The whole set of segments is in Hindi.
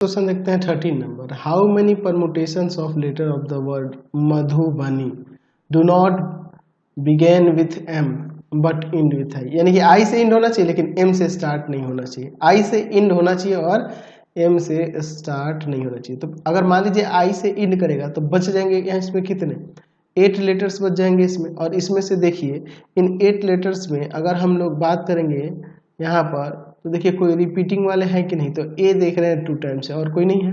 क्वेश्चन देखते हैं 13 नंबर। How many permutations of letter of the word Madhubani do not begin with M but end with I. यानी कि आई से इंड होना चाहिए लेकिन एम से स्टार्ट नहीं होना चाहिए। आई से इंड होना चाहिए और एम से स्टार्ट नहीं होना चाहिए। तो अगर मान लीजिए आई से इंड करेगा तो बच जाएंगे यहाँ इसमें कितने 8 लेटर्स बच जाएंगे इसमें। और इसमें से देखिए इन 8 लेटर्स में अगर हम लोग बात करेंगे यहाँ पर तो देखिए कोई रिपीटिंग वाले हैं कि नहीं। तो ए देख रहे हैं 2 टाइम्स से और कोई नहीं है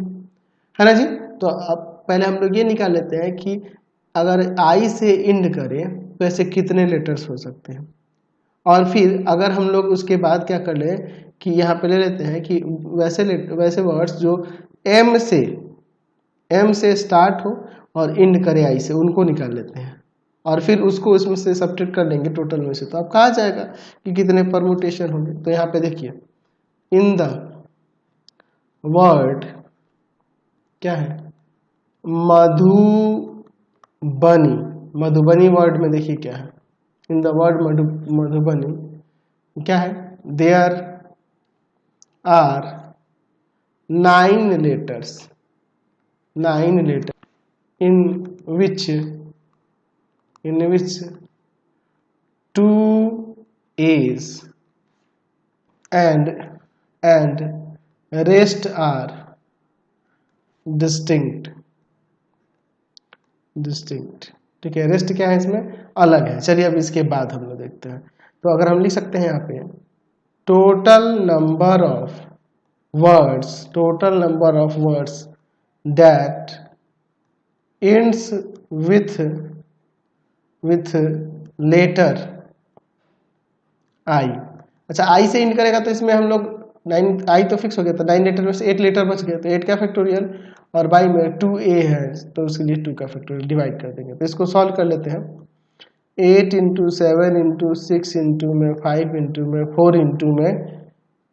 ना जी। तो अब पहले हम लोग ये निकाल लेते हैं कि अगर आई से इंड करें तो ऐसे कितने लेटर्स हो सकते हैं। और फिर अगर हम लोग उसके बाद क्या कर ले कि यहाँ पे ले लेते हैं कि वैसे वर्ड्स जो एम से स्टार्ट हो और इंड करे आई से, उनको निकाल लेते हैं और फिर उसको इसमें से सब्ट्रैक्ट कर लेंगे टोटल में से। तो अब कहा जाएगा कि कितने परमुटेशन होंगे। तो यहाँ पे देखिए इन द वर्ड क्या है मधुबनी। मधुबनी वर्ड में देखिए क्या है इन द वर्ड मधुबनी क्या है there are 9 letters in which 2 A's and rest are distinct। ठीक है, रेस्ट क्या है इसमें अलग है। चलिए अब इसके बाद हम लोग देखते हैं। तो अगर हम लिख सकते हैं यहाँ पे total number of words that ends with letter I. अच्छा आई से इंड करेगा तो इसमें हम लोग 9 आई तो फिक्स हो गया। तो 9 लेटर में से 8 लेटर बच गए तो 8 का फैक्टोरियल और बाई में 2a है तो उसके लिए 2 का फैक्टोरियल डिवाइड कर देंगे। तो इसको सॉल्व कर लेते हैं। 8 इंटू 7 इंटू 6 इंटू में 5 इंटू में 4 इंटू में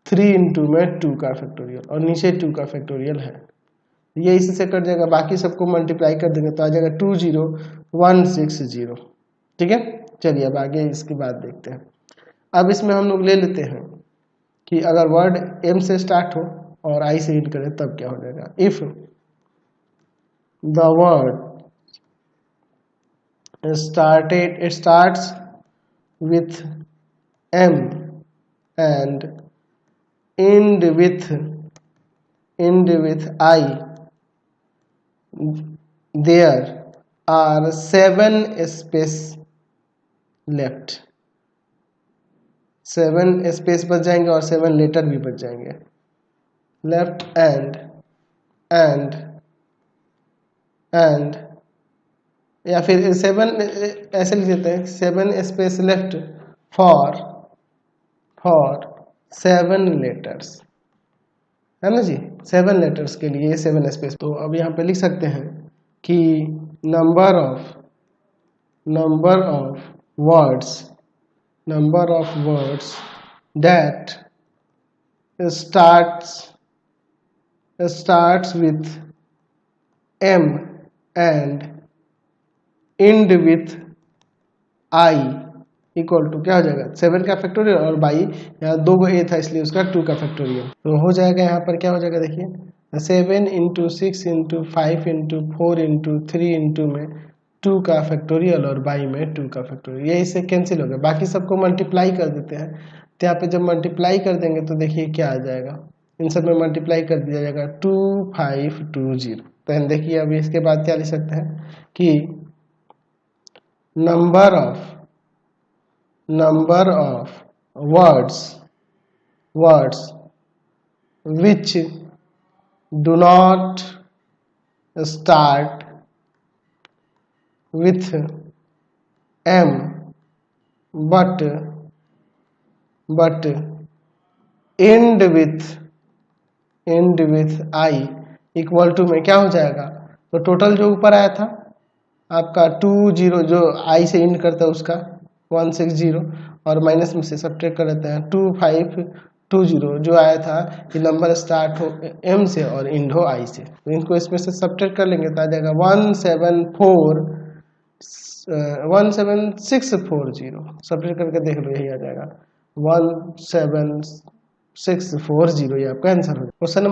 3 इंटू में 2 का फैक्टोरियल और नीचे 2 का फैक्टोरियल है। ये इसी से कट जाएगा, बाकी सबको मल्टीप्लाई कर देंगे तो आ जाएगा 20160। ठीक है, चलिए अब आगे इसके बाद देखते हैं। अब इसमें हम लोग ले लेते हैं कि अगर वर्ड एम से स्टार्ट हो और आई से एंड करे तब क्या हो जाएगा। If the word starts with M and end with I there are 7 space left। 7 space बच जाएंगे और 7 लेटर भी बच जाएंगे लेफ्ट एंड या फिर 7 ऐसे लिख देते हैं 7 स्पेस लेफ्ट फॉर 7 लेटर्स है ना जी। 7 लेटर्स के लिए 7 स्पेस। तो अब यहाँ पे लिख सकते हैं कि number of words that starts with M and end with I equal to क्या हो जाएगा 7 का फैक्टोरियल और बाई यहाँ 2 को ए था इसलिए उसका 2 का फैक्टोरियल। तो हो जाएगा यहाँ पर क्या हो जाएगा देखिए 7 into 6 into 5 into 4 into 3 into में 2 का फैक्टोरियल और बाई में 2 का फैक्टोरियल। ये इससे कैंसिल हो गया, बाकी सबको मल्टीप्लाई कर देते हैं। तो यहाँ पे जब मल्टीप्लाई कर देंगे तो देखिए क्या आ जाएगा, इन सब में मल्टीप्लाई कर दिया जाएगा 2520। तो देखिए अभी इसके बाद क्या लिख सकते हैं कि number of words which do not start with M but end with I equal to में क्या हो जाएगा। तो टोटल जो ऊपर आया था आपका 20 जो आई से इंड करता है उसका 160 और माइनस में से सब्ट्रैक्ट कर लेते हैं 2520 जो आया था कि नंबर स्टार्ट हो एम से और इंड हो आई से। तो इनको इसमें से सब्ट्रैक्ट कर लेंगे तो आ जाएगा 17640। सब्ट्रैक्ट करके देख लो यही आ जाएगा 17640। ये आपका आंसर हो जाएगा। क्वेश्चन